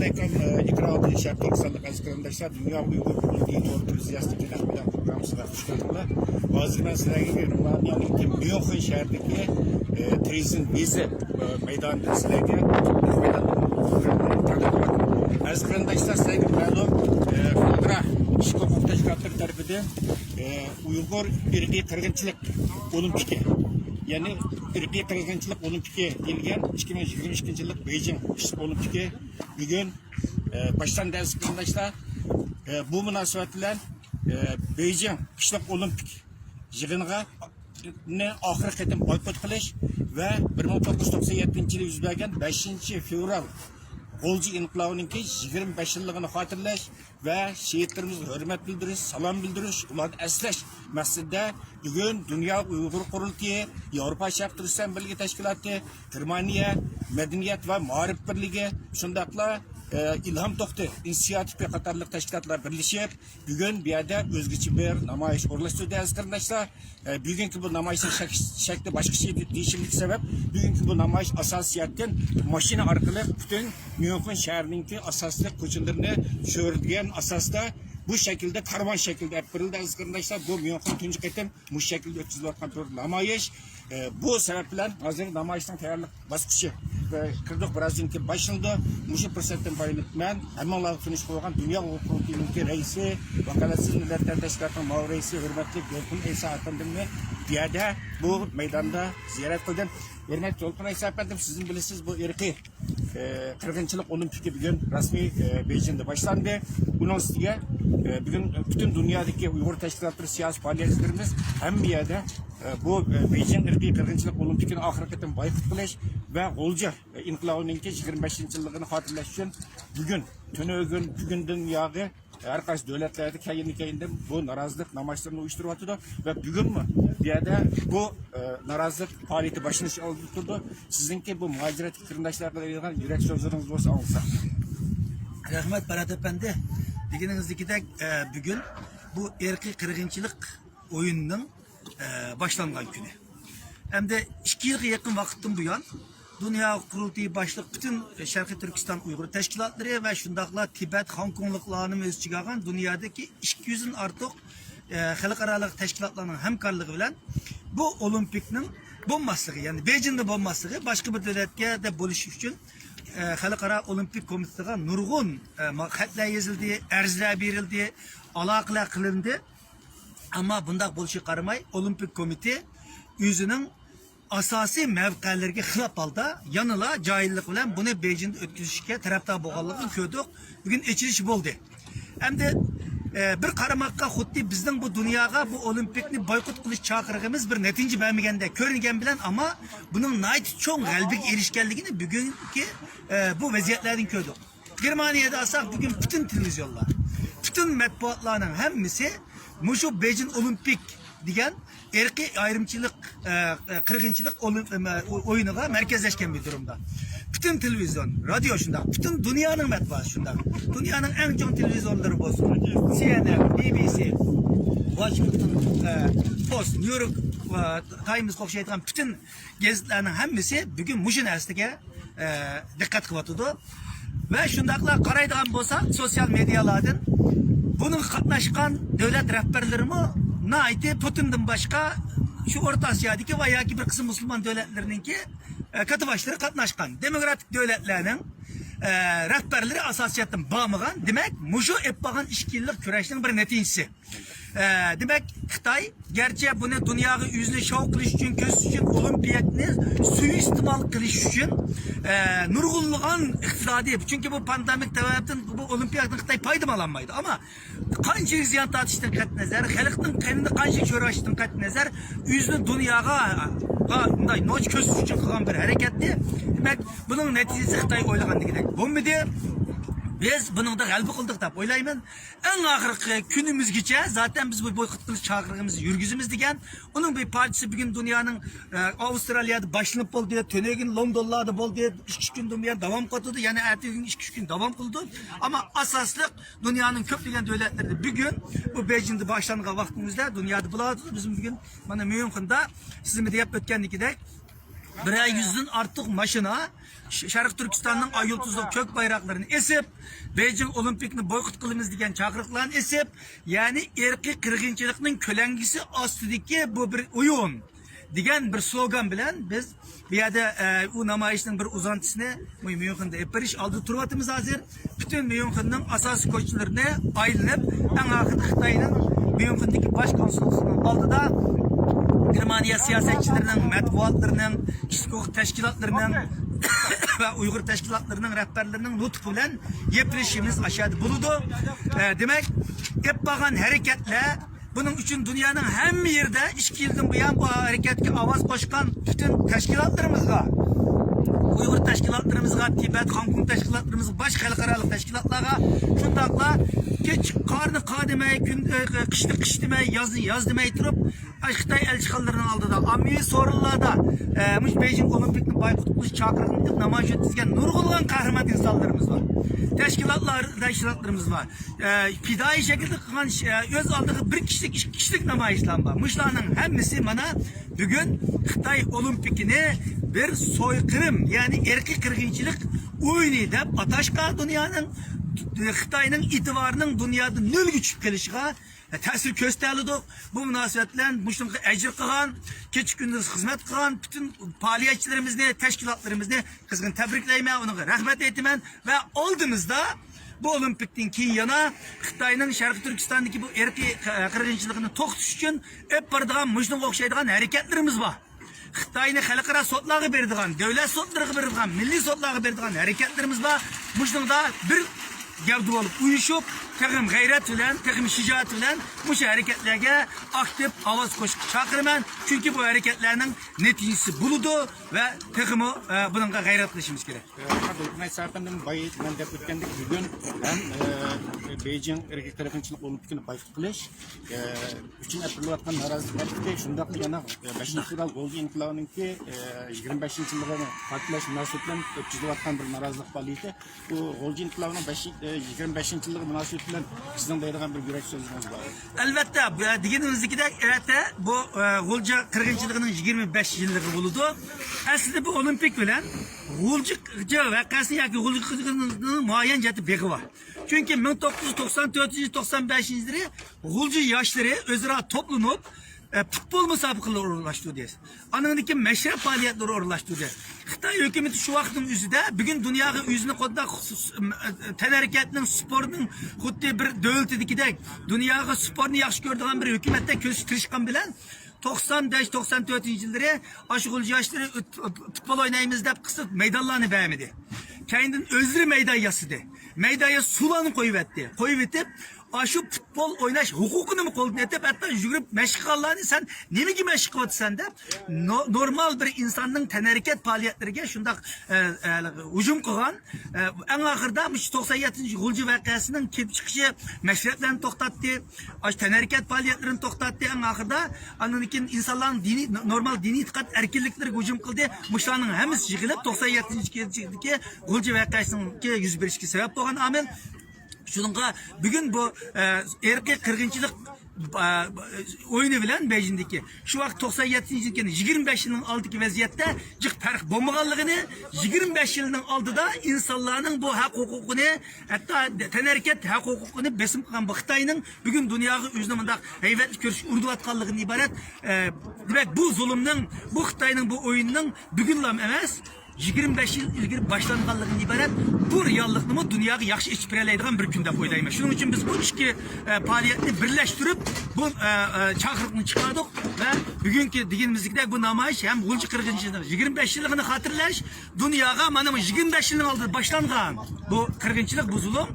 Assalamualaikum. İkra Şarkı İnsanlık Aziz Kırımdaşlar. Dünya Uygur Kurulduğu Doğru Ziyastı Kenakmeden programımızda hoş geldinler. Bazı ben sizlerge görüyorum. Yani München şehirdeki Trizin Vize meydanında sizlerge Aziz Kırımdaşlar sizlerge malum Kudra İşko Hukuk Teşkilatları tarafından Uygur Irqi Kırgınçılık Olimpiki yani Irqi Kırgınçılık Olimpiki deyilgen 2022 yıllık Beijing Olimpiki bugün baştan ders kılınmışlar. Bu münasebetler Beijing Kışlık Olimpik yığınına ne ahir ketim boykot kılış ve 1997 yılı yüz bergen 5. fevral Golcu İnqilabının 25 yıllığını hatırlaş ve şehitlerimize hürmet bildiriş, salam bildiriş, ularını esleş maqsadida bugün Dünya Uygur Kurultayı, Avrupa Şarkı Türkistan Birliği Teşkilatı, Germaniya Medeniyet ve Marif Birliği, şundakla İlham Tohti inisiyatif qatarlıq teşkilatlar birleşip bugün bir yerde özgüçü bir namayış orlaştırdı aziz kardeşler. Bugünkü bu namayışın şekli başka şey değişimlik sebep bugünkü bu namayış asasiyetten maşine arkalı bütün München şehrindeki asaslı koçunlarını çördüyen asasta bu şekilde karman şekilde hep birlikte aziz kardeşler bu München tuncu ketim bu şekilde 300 namayış. Bu sebeple hazır namayıştan tayarlık baskışı ve kırdık Brazilya'nın başında muşu fırsattan bayılıkmen hemen olarak finish koygan Dünya Kurultayı'nın reisi vakalatsız milletler teşkilatının mavi reisi hürmetli Gölkün Eysa Efendim'i piyade bu meydanda ziyaret kıldım. Hürmetli Gölkün Eysa Efendim sizin bilirsiniz bu irqi Kırgınçılık Olimpiki bugün resmi Beijing'de başlandı. Bunun üstüne bugün bütün dünyadaki Uygur teşkilatları siyasi faaliyetlerimiz hem bir yerde bu Beijing irqi Kırgınçılık Olimpikini ahirketin boykot kılış ve Golcu İnqilabının 25. yıllığını hatırlaş için bugün bugün dünyada her kaç devletlerde kayında bu narazılık namayışlarını uyuşturuyordu ve bugün mü bir yerde bu narazılık faaliyeti başını aldı. Sizinki bu muhaciret kırındaşlarla ilgili yürek sözleriniz olsa alsa. Rahmet Berat Efendi, digininizdeki bugün bu irqi kırgınçılık oyununun başlangan günü. Hem de 2 yıla yakın vakitten bu yan Dünya Kurultayı başlık bütün Şarkı Türkistan Uygur teşkilatları ve şundakla Tibet, Hong Kongluklarının öz çıkargan dünyadaki 200'ün artık halkaralık teşkilatlarının hemkarlığı bilen bu olimpiknin bombaslığı yani Beijing'de bombaslığı başka bir devletke de bölüşüş için Halkara Olimpik Komitesi'ne nurgun xatlar yazıldı, erzler verildi, alakalar kılındı. Ama bundak buluşu qaramay Olimpik Komite yüzünün asasi mevkilerine xilap aldı. Yanıla cahillik bilen bunu Beijing'de ötküzüşke taraftar boğallıqın köydük. Bugün içiliş oldu. Hem de bir qaramakka xuddi bizden bu dünyaya bu olimpikni boykot qilish chaqirig'imiz bir netince bermaganda ko'ringan bilan ama bunun nayt cho'ng g'albiga erishganligini bugungi bu vaziyatlardan ko'rdik. Germaniyada alsak bugün bütün televizyonlar, bütün matbuotlarning hammasi mushu Beijing Olimpik degan irqiy ayrımçılık, kırgınçılık oyunuga merkezleşken bir durumda. Bütün televizyon, radyo şundan, bütün dünyanın matbuatı şundan. Dünyanın en çok televizyonları olsun. CNN, BBC, Washington Post, New York Times kokşaydıgan bütün gazetelerin hemmisi bugün muşun erstiga dikkat kıvatıdı. Ve şundakla qaraydigan bolsa sosyal medyalardan bunun katlaşkan devlet rehberlerimi naiti Putin'den başka şu Orta Asya'daki veya ki bir kısım Müslüman devletlerininki katı başları katlaşkan. Demokratik devletlerinin rehberleri asasiyetten bağımıgan demek muşu etbağın işkillik küreşinin bir neticesi. Demek Xitay gerçi bunu dünyayı yüzünü şov kılış için, göz için, olimpiyatını suistimal kılış için nurgulluğun iktisadi. Çünkü bu pandemik devletin bu olimpiyatın Xitay paydım alanmaydı. Ama kanca ziyan tartıştığın kat nezer, halkın kendini kanca körüştüğün kat nezer, yüzünü dünyaya noç köz için kılan bir hareketli. Demek bunun neticesi Xitay oylagan demek. Bu mu diye? Biz bunun da galibi kıldık da oylayman. En ahırkı günümüzgece zaten biz bu boykot kılış çağrımızı yürgüzümüz degen. Onun bir partisi bugün dünyanın Avustralya'da başlanıp oldu diye, Tönegin London'larda oldu diye 2 gün dünya devam kıldı. Yani ertesi gün 2 gün devam kıldı. Ama asaslık dünyanın köplüğün devletleri bugün bu Beijing'de başlanılan vaktimizde dünyada buladı. Bizim bugün bana München'da sizin de yap ötkenlikte 100'den artık maşına Şarkı Türkistan'ın ay yıldızlı kök bayraklarını esip, Beijing Olimpikini boykot kılımız diyen çakırıklarını esip, yani erkek kırgınçılıkının kölengisi astideki bu bir oyun diyen bir slogan bilen biz bir yerde o namayışının bir uzantısını Münken'de eperiş aldı turvatımız hazır. Bütün Münken'in asas koçlarını ayrılıp en akıt Xitay'ın Münken'deki başkonsolosluğunun aldı da Germaniya siyasetçilerinin, matbuatlarının, kişilik hukuk teşkilatlarının ve Uygur teşkilatlarının rehberlerinin lütfu bilen yepleşimiz aşağıda buludu. Demek hep bakan hareketle bunun için dünyanın hem yerde 2 yıldan bu yan bu hareketki avaz koşkan bütün teşkilatlarımız var. Uygur teşkilatlarımızga, Tibet, Hong Kong teşkilatlarımızga, baş halkaralık teşkilatlarga şundakla geç karnı kademey, kışlık kış demey, yaz demey durup Xitay elçikallarının aldıda, ammi sorunlarda Beijing Olimpik'in boykotmuş çakırıklık namaj ötüzgen nurgulgan kahraman insanlarımız var. Teşkilatlarımız var. Pidai şekilde kılan öz aldığı bir kişilik, 2 kişilik namayışlar var. Muşlarının hemmisi bana bugün Xitay Olimpik'ini bir soykırım yani erkek kırgınçılık oyunu da ataşka dünyanın Xitay'ın itibarının dünyada nül güçüp gelişiga tesir gösterdi. Bu münasebetle muşlunga ecir kılan, keçik gündüz hizmet kılan bütün faaliyetçilerimizni, teşkilatlarımızı kızgın tebrikleyme, ona rahmet etmen ve oldumuzda bu olimpikten keyin yana Xitay'ın Şarkı Türkistan'daki bu erkek kırgınçılığını to'xtatish için hep bardigan muşlunga o'xshaydigan hareketlerimiz var. Xitay'ni xalqaro sotlarga berdigan, davlat sotlariga berdigan, milliy sotlarga berdigan hareketlerimiz var. Muşlungda bir gavdu olup uyuşup, takım gayret bilen, takım şicaat bilen bu hareketlerge aktif avaz koşup çakırman. Çünkü bu hareketlerinin neticesi buludu ve takımı bununla gayret kılışımız gerek. Mesafenin bayı ben de ötkendik bugün hem Beijing erkek kırgınçılık olimpikini boykot kılış, üçün yapılatkan narazılıklardı. Şundaklı yana 5. Kural Golgi İnkılağı'nınki 25. yılını farklılaş münasebetlen öpçüzüvatkan bir narazılık faaliyeti. Bu Golgi İnkılağı'nın 25. yıllığı münasebetlen sizden dayanılan bir yürek sözünüz var. Elbette, diğerimizdeki de evet bu Golgi kırgınçılığının 25 yıllığı buludu. Aslında bu olimpik bilen Golgi vakasını ya ki Golgi kırgınçılığının muayyen cihati beki var. Çünkü 1994-95 yılları Golgi yaşları özra toplanıp futbol müsabakaları uğurlaştırdı. Anındaki meşrep faaliyetleri uğurlaştırdı. Xitay hükümeti şu vaktin yüzüde bugün dünyanın yüzüne kodda ten hareketinin sporunun kutlu bir dövültüdeki dünyanın sporunu yaxşı gördüğün bir hükümette köşü tırışkan bilen 95-94 yılları aşık yaşları futbol oynayımız deyip kısıt meydanlarını beğenmedi. Kendinin özrü meydan yasıdı. Meydaya sulanı koyuvetti. Koyuvetip şu futbol oynaş hukukunu mu kolun etip hatta yürüp meşgallarını sen ne mi ki meşgul etsen de normal bir insanın ten hareket faaliyetlerine şundak hücum kılan en ahırda 97. Golgi vakasının kelip çıkışı meşretlerini toxtattı. Ten hareket faaliyetlerini toxtattı en ahırda anınıkin insanların normal dini itikat erkinlikleri hücum kıldı. Muşlarının hemisi yıkılıp 97. Golgi vakasının 101 sebep olan amel. Şununla bugün bu erkek kırgınçılık oyunu bilen Beijing'deki şu vakit 97. yılın 25 yılının aldıki vaziyette cık fark bombalığını 25 yılının aldıda insanların bu hak hukukunu hatta ten hareket hak hukukunu besim kılan Xitay'ın bugün dünyanın yüzünde heyvetli görüş urduvatkanlığının ibaret demek bu zulümün bu Xitay'ın bu oyununun bugün lam emez 25 yıl ilgili başlanğanlığın ibaret bu reallıkını dünyaya yaxşı içpireleydiğen bir günde koydayım. Şunun için biz bu iki faaliyetini birleştirip bu çakırıkını çıkardık ve bugünkü diğerimizde bu namayış hem Golgi kırgınçılığını 25 yılını hatırlaş dünyaya manamı 25 yılın aldı başlanğan bu kırgınçılık bu zulüm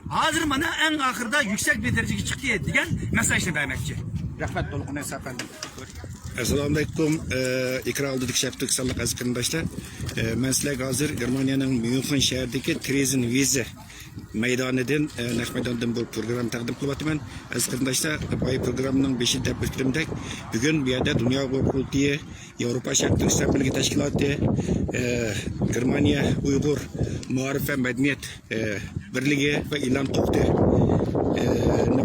hazır bana en ahırda yüksek bir dereceye çıktı diyen mesajını vermekçi. Rahmet Dolgun efendim. Assalamualaikum. İkra aldık şeftik sallık aziz kırındaşlar. Ben sizlerle hazır Germanya'nın München şehirdeki Tresen Wiese meydanıdan, Naş meydanıdan bu program takdim kılıbatımen. Aziz kırındaşlar, bu programının 5. bölümünde bugün bir yerde Dünya Kurultayı, Avrupa Şarkı Türkistan Birliği Teşkilatı, Germanya Uygur Muharif ve Medeniyet Birliği ve İlan Toktu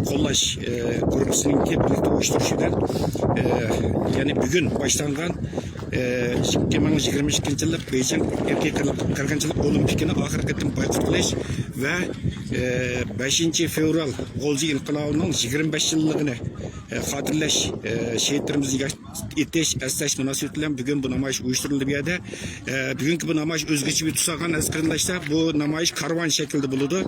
kollaş grupsununki birlikte uyuşturuşular yani bugün başlangan 2022 yıl Beijing erkek kırgınçılık olimpikini ahir qitim bayqırtılış ve 5 fevral G'olji inqilabının 25 yılligini xotirlash şehitlerimizga etish eslash munosabati bilan bugun bu namoyish uyushtirildi bu yerda. Bugungi bu namoyish o'zgacha bir tus olgan azqirlashda bu namoyish karvan shaklida bo'ladi.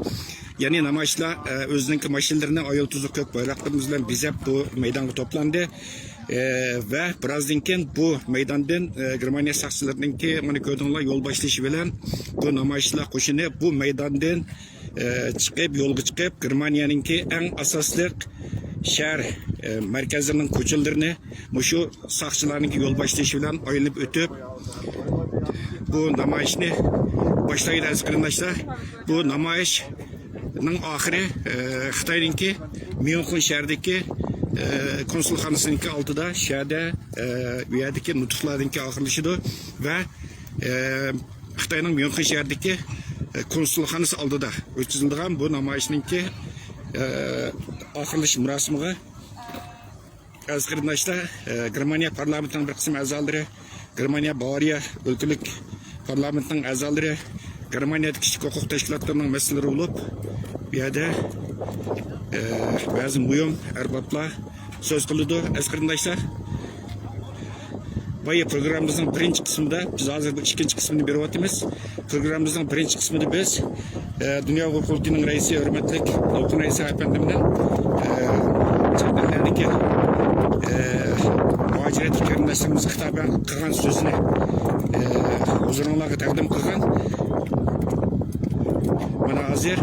Ya'ni namoyishlar o'zining mashinalarini ayol tuzuq ko'k bayroqlarimiz bilan bezab bu maydonga to'plandi. Ve birazdan keyin bu maydondan Germaniya saqchilarininki mana ko'rdinglar yo'l boshlashi bilan bu namoyishlar qo'shini bu maydondan chiqib yo'lga chiqib Germaniyaninki eng asosli shahar markazining ko'chalarini shu saqchilarninki yo'l boshlashi bilan aylanib o'tib bu namoyishni boshlaydi azqirlashlar. Bu namoyishning oxiri Xitoyninki Myunxen shahridagi konsulxonasininki oldida shahada bu yerdagi nutqlarninki oxirlashidir va Xitoyning Myunxen shahridagi konsulxonasi oldida o'tkazilgan bu namoyishninki oxirlash murosimiga azqirlashlar Germaniya parlamentining bir qism a'zolari, Germaniya Bavariya o'lkalik parlamentining a'zolari, Germaniyadagi kishilik huquq tashkilotlarining mas'ullari bo'lib, bu yerda ba'zi muhim arboblar söz qiladi. Azqirlashlar Bayı programımızın birinci kısmında, biz hazır bu ikinci kısmını beryapmiz. Programımızın birinci kısmını biz Dünya Huquq Kurulu'nun reisi, hürmetli Altın Reisi Efendim'den çekimlerdeki muhaciret hükümetlerimiz hitaben kılgan sözünü huzurunlarına takdim kılgan. Bana hazır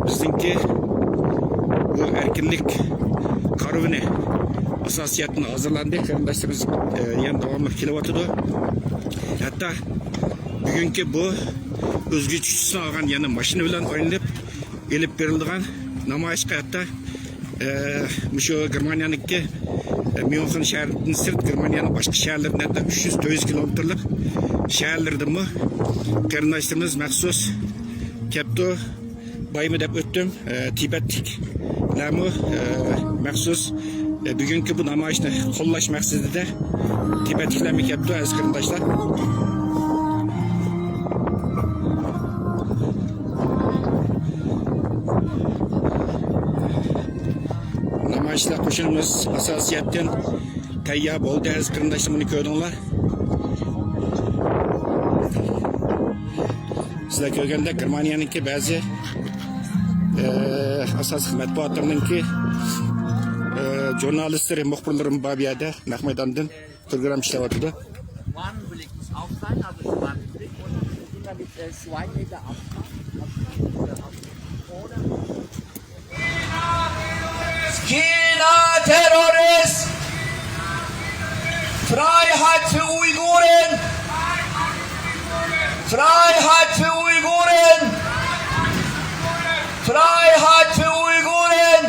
bizimki bu erkinlik karuvini asasiyatını hazırlandı. Kardeşlerimiz yan devamlı kilovatıdı. Hatta bugünkü bu özgü çüçüsünü algan yani maşını bilen oynayıp elip verildiğin namayışka hatta şu Germaniyanınki Myunxen şehrinden sırt Germaniyanın başka şehirlerinden de 300-400 kilometrelik şehirlerdi mi kardeşlerimiz mahsus kepto bayımı da öttüm Tibetlik lamo mahsus bugünkü bu namayışını qo'llash maqsadida Tibetliklar mekapdi aziz qarindoshlar. Namoyishlar qo'shinimiz asosiyatdan tayyor bo'ldi aziz qarindoshlar, buni ko'rdinglar. Sizlar ko'rganda Germaniyaningki ba'zi asosiy matbuotlarninki jurnalistleri, muhbirlerim Babiyada, Mehmedan'dan program işlevatıydı. China Terrorist! Freiheit für Uiguren! Freiheit für Uiguren! Freiheit für Uiguren!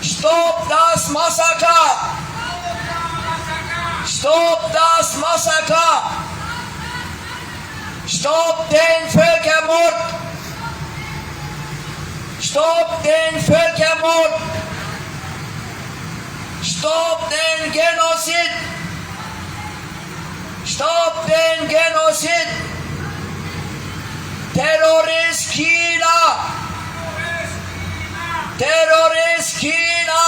Stopp das Massaker! Stopp das Massaker! Stopp den Völkermord! Stopp den Völkermord! Stopp den Genozid! Stopp den Genozid! Terrorist China! Terrorist China!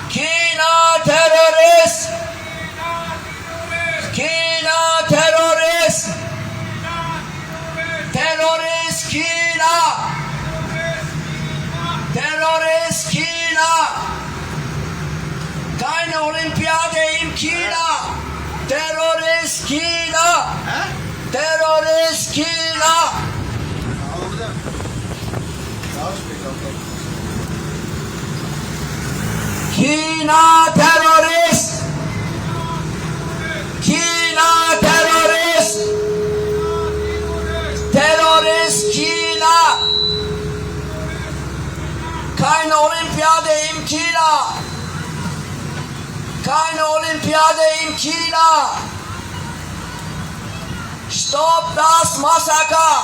China terrorist! China terrorist! Terrorist China! Terrorist China! Keine Olympiade in China! Terrorist China! Terrorist China! China terrorist! China terrorist! Terrorist China! Keine Olympiade in China! Keine Olympiade in China! Stopp das Massaker!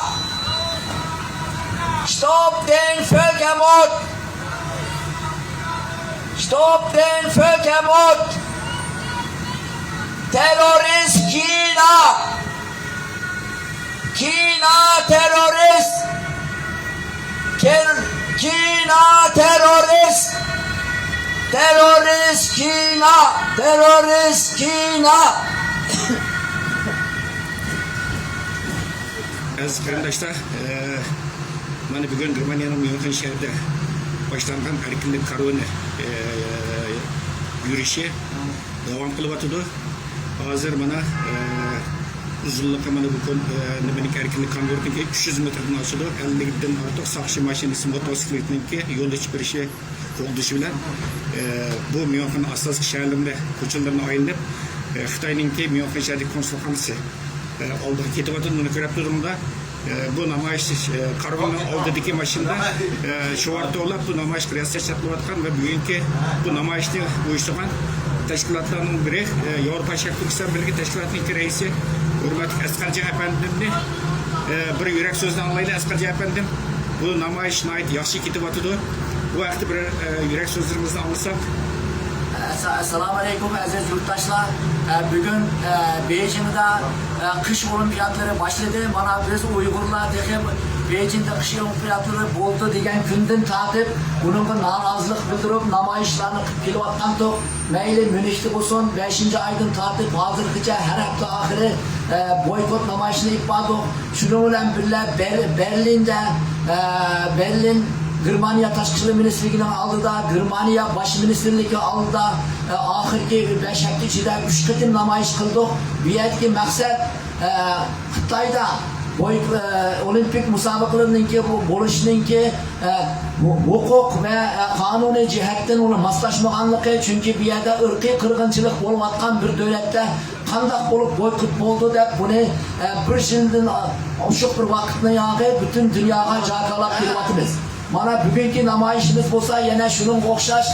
Stopp den Völkermord! Stopp den Völkermord! Kina. Kina terörist. Kina terörist. Terörist Kina. Terörist Kina. Aziz qarindoshlar, mana bugun Germaniyaning Myunxen shahrida boshlangan erkinlik karvoni yurishi davom qilyotidi. Hozir mana uzunluğu mana bu nimaning erkinlik konvertiga 300 metrdan oshadi. 50 dan ortiq soqchi mashinasi motosikletniki yo'l chiqarishi qo'ldishi bilan bu Myunxen asosiy shaharlarida ko'chalarni aylanib Xitoyninki Myunxen shahridagi konsulxonasi oldiga ketyapti. Buni ko'rib turganda bu namoyish karvonning oldidagi mashinada shuvarda olib bu namoyish qilayotgan va bugungi bu namoyishni uyushtirgan tashkilotlarning biri Yevropa Sharq Turkiston birligi tashkilotining raisi hurmatli Asqarjon apandimni bir yurak so'zdan anglaylik. Asqarjon apandim, bu namoyish nihoyat yaxshi ketyapti. Bu vaqtda bir yurak so'zlarimizni anglasak. Assalamu alaikum aziz yurttaşlar. Bugün Beijing'de kış olimpiyatları başladı. Bana biz Uygurlar deyip Beijing'de kış olimpiyatları oldu degan günden tatip bununla narazılık bildirip namayişlerini kilovattandık. Meyli Münih'te olsun 5. aydan tatip hazırlıkça her hafta ahiri boykot namayişini ipadık. Şunun bilen Berlin'de Berlin Germaniya Tashqi Ministrligining oldida, Germaniya Bosh Ministerligi oldida oxirgi 5 hafta ichida 3 qatim namoyish qildik. Bu yerdagi maqsad Xitoyda olimpik musobaqalarninki bo'lishiningki huquq va qonuniy jihatdan uni moslashmaganligi, chunki bu yerda irqiy qirg'inchilik bo'layotgan bir davlatda qanday bo'lib boykot bo'ldi deb buni bir yildan oshiq bir vaqtni yog'i butun dunyoga jakolab kelyapmiz. Mana bugungi namoyishimiz bo'lsa yana shunga o'xshash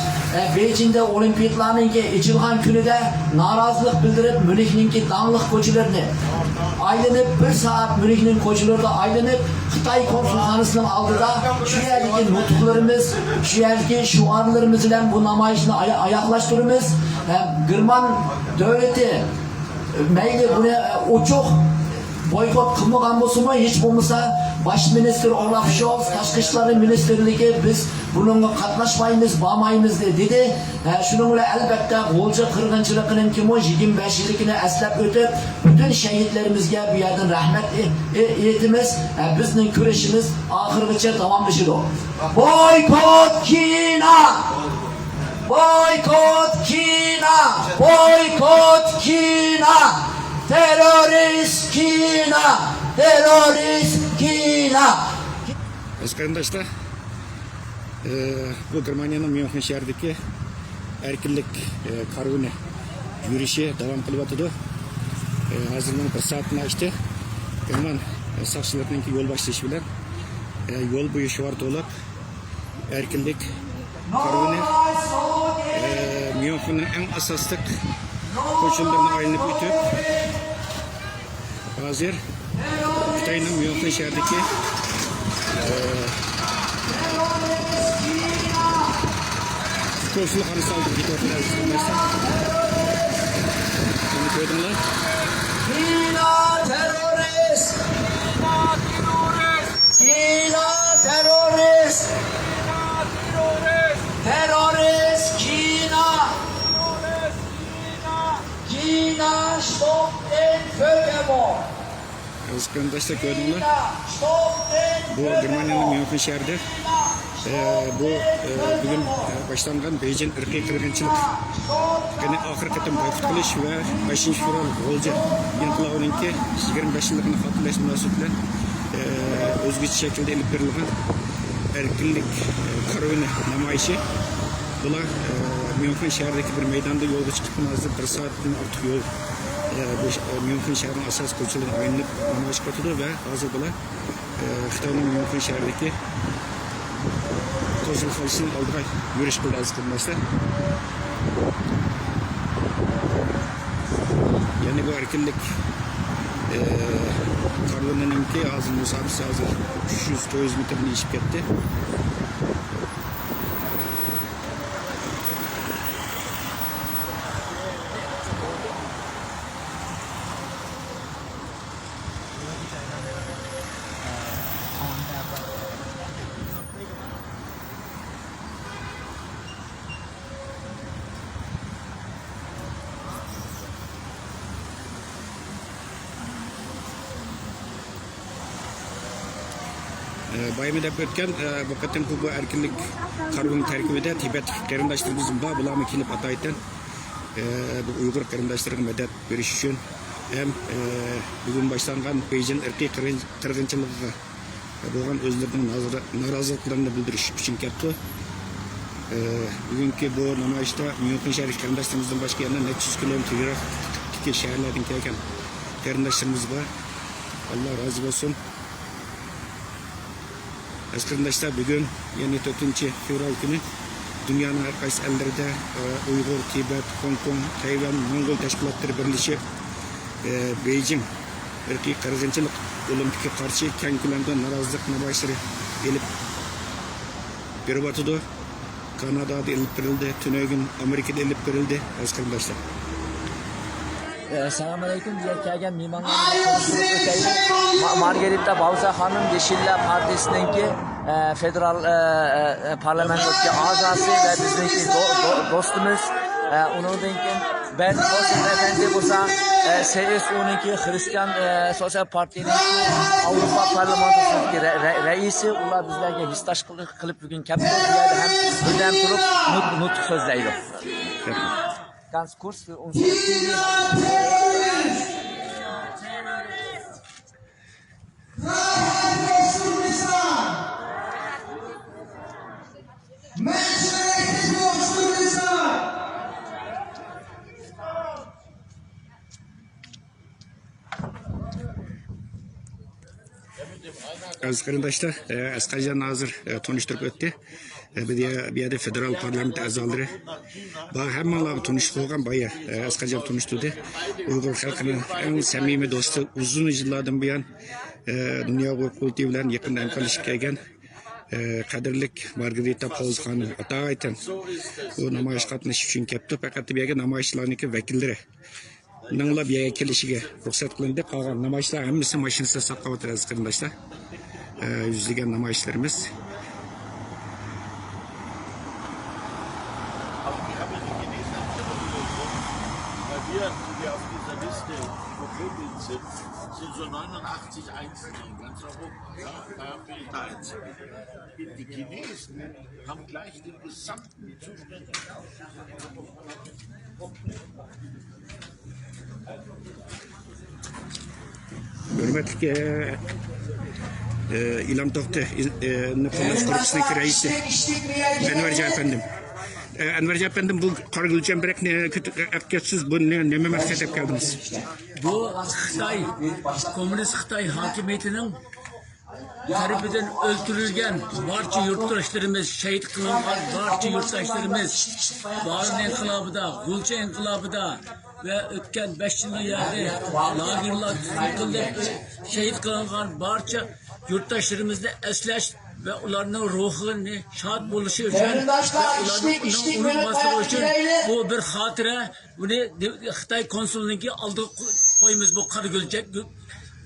Beijingda olimpiyatlarning ichilgan kunida norozilik bildirib Münihning danglik ko'chalarini aylanib 1 soat Münihning ko'chalarida aylanib Xitoy konsulxonasining oldida shu yerdagi nutqlarimiz, shu yerdagi shuarlarimiz bilan bu namoyishni oyoqlashtiramiz. German davlati mayli buni ochiq boykot qilmagan bo'lsa-mu, hech bo'lmasa Bosh minister Olaf Scholz Tashqi ishlar ministerligi biz bununla qatnashmaymiz, bormaymiz dedi. Shuning bilan albatta G'o'lja qirg'inchiligining 25 yilligini eslab o'tib, bütün shahidlarimizga bu yerdan rahmat aytamiz. Bizning kurashimiz oxirigacha davomlashadi. Boykot Kina! Boykot Kina! Boykot Kina! Terörist Kina! Terörist Kina! Aziz qarindoshlar, bu Germaniyaning Myunxen shahridagi erkinlik karvoni yurishi davom qilyapti. Hozir mana 1 soatni oshdi. German soqchilarining yo'l boshlashi bilan yo'l bo'yi shuvar to'lib erkinlik karvoni Myunxenning eng asosli ko'chalarini aylanib o'tib hozir Xitoyning Myunxen shahridagi konsulxonasi oldiga ketyapmiz. Buni ko'rdinglar? Kina terörist. Kina terörist. Terörist Kina. Kina stopp den Völkermord. Aziz qarindoshlar, ko'rdinglar? Bu Germaniyaning Myunxen shahrida bu bugün başlangan Beijing irqiy qirg'inchilik yana oxir qatim boykot qilish va 5-fevral G'o'lja inqilobininki 25 yilligini xotirlash munosabati bilan o'zgacha shaklda olib berilgan erkinlik karvoni namoyishi. Bular Myunxen shahridagi bir maydonda yo'lga chiqib, hozir 1 soatdan ortiq yo'l Myunxen shahrining asosiy ko'chalarini aylanib namoyish qiladi va hozir bular Xitoyning Myunxen shahridagi konsulxonasining oldiga yurish qildi. Aziz qarindoshlar, ya'ni bu erkinlik karvonininki hozir musobaqasi hozir 300-400 metrni ishib ketdi. Bayımı dep ötken vakıtın bu erkinlik karvın terkibide Tibet kerindaşlarımızın bağ bulamı kilip atayten bu Uygur kerindaşlarına medet veriş için hem bugün başlangan Beijing ırkı kırgınçılığı boğan özlerinin narazılıklarını bildiriş için kepti. Bugünkü bu namayışta München şehri kerindaşlarımızdan başka yerine net 100 kilometre yürek şehirlerden gelken kerindaşlarımız var. Allah razı olsun. Askerindaşlar bugün yani 4. fevral günü dünyanın her kaysi ellerinde Uygur, Tibet, Hong Kong, Tayvan, Mongol teşkilatları birleşip Beijing ırkı kırgınçılık olimpike karşı keng ko'lamda narazılık namoyishlari elib beribatıda. Kanada'da elib berildi, Tünögün Amerika'da elib berildi askerindaşlar. Assalomu alaykum. Bizga kelgan mehmonlarni Margarita Bavza xonim Yeşiller Partisininki federal parlamentodagi a'zosi va bizniki do'stimiz. Undan keyin ben Tosin Efendi bo'lsa CSU'ninki Hristiyan Sosyal Partiyaninki Avrupa Parlamentosidagi raisi. Ular bizlarga hissdoshlik qilib bugun kelib ham birdan turib nutq so'zlaydi. Ganz kurz für unsere Ziele. Aziz qarindoshlar, Asqarjon hozir tanishtirib o'tdi. Bir yerde federal parlament a'zolari va hammalar tanishib qo'ygan boya Asqarjon tanishtirdi. Uyghur xalqining eng samimiy do'sti, uzun yillardan buyon dunyo huquqiy bilan yaqin hamkorlashib kelgan qadrlik Margarita Bavza xonim ataytan bu namoyish qatnashish uchun kelibdi. Faqat bu yerga namoyishchilarning vakillari Nangla bir yerga kelishiga ruxsat qilindi. Qolgan namoyishlar hammasi mashinasida saqlayotdi aziz qarindoshlar. Yüzlügen namoyishlarimiz. Sind so 89 Einzelnen, ganz Europa. Ja, da fehlt da eins. Die Chinesen haben gleich den gesamten Zustand. Hürmetli İlham Tohti, Nüfus Korkusu'nun reisi Enverci Efendim. Enverci Efendim bu Kargıl Cemberek'ne etkisiz bu ne memleket hep geldiniz? Bu Xitay, Komünist Xitay hakimiyetinin tarafından öldürülgen barcha yurttaşlarımız, şehit kılınan barcha yurttaşlarımız, Bağırın İnkılabı'da, Gulca İnkılabı'da ve ötken 5 yıllarda lagerlar tutuldu, şehit kılınan barcha yurttaşlarımızı esleş ve onların ruhunu şad buluşu için ve onların unutması için bu bir hatıra. Bunu Xitay konsulununki aldı koyumuz bu Karagül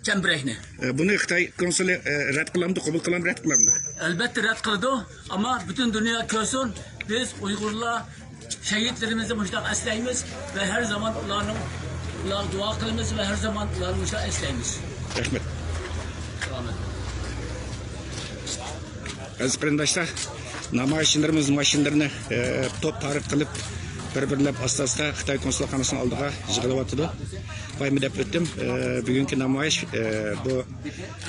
Cemberek'ne. Bunu Xitay konsulu red kılamdı, kabul kılam red kılamdı. Elbette red kıldı ama bütün dünya görsün biz Uygurlar şehitlerimizi müştak esleyimiz ve her zaman onların dua kılımız ve her zaman onların müştak esleyimiz. Rahmet. Aziz qarindoshlar, namoyishchilarimiz mashinalarini top-tarif qilib, bir-birlab asta-asta Xitoy konsulxonasining oldiga yig'ilyapti. Baymi deb o'tdim. Bugungi namoyish bu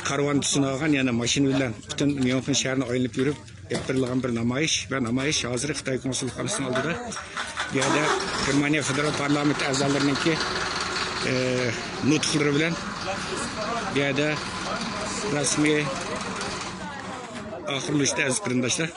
karvon tusini olgan, ya'ni mashina bilan butun München shahrini aylanib yurib, yaptirilgan bir namoyish va namoyish hozir Xitoy konsulxonasining oldida. Bu yerda Germaniya federal parlamenti a'zolarininki nutqlari bilan bu yerda rasmiy ahırlıçta aziz qarindoshlar.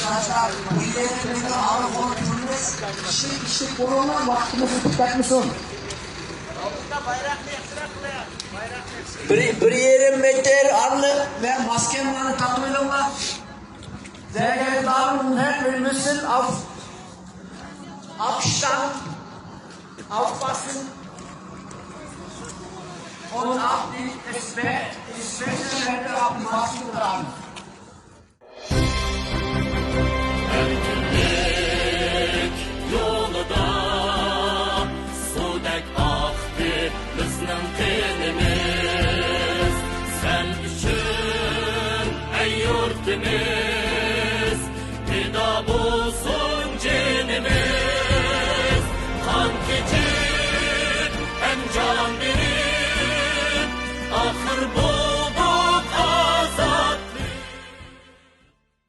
Arkadaşlar, milletlerimize ağır konuşmamız, kişi korona vaktimizi tüketmişsin. Bir yerim meter arlı ve maskemleri takmayla sehr geehrte Damen und Herren, wir müssen auf Abstand aufpassen. und auch die Spitzenwerte auf die Masken tragen. Yolda sudek aktı bizning qanimiz sen uchun ey yurtimiz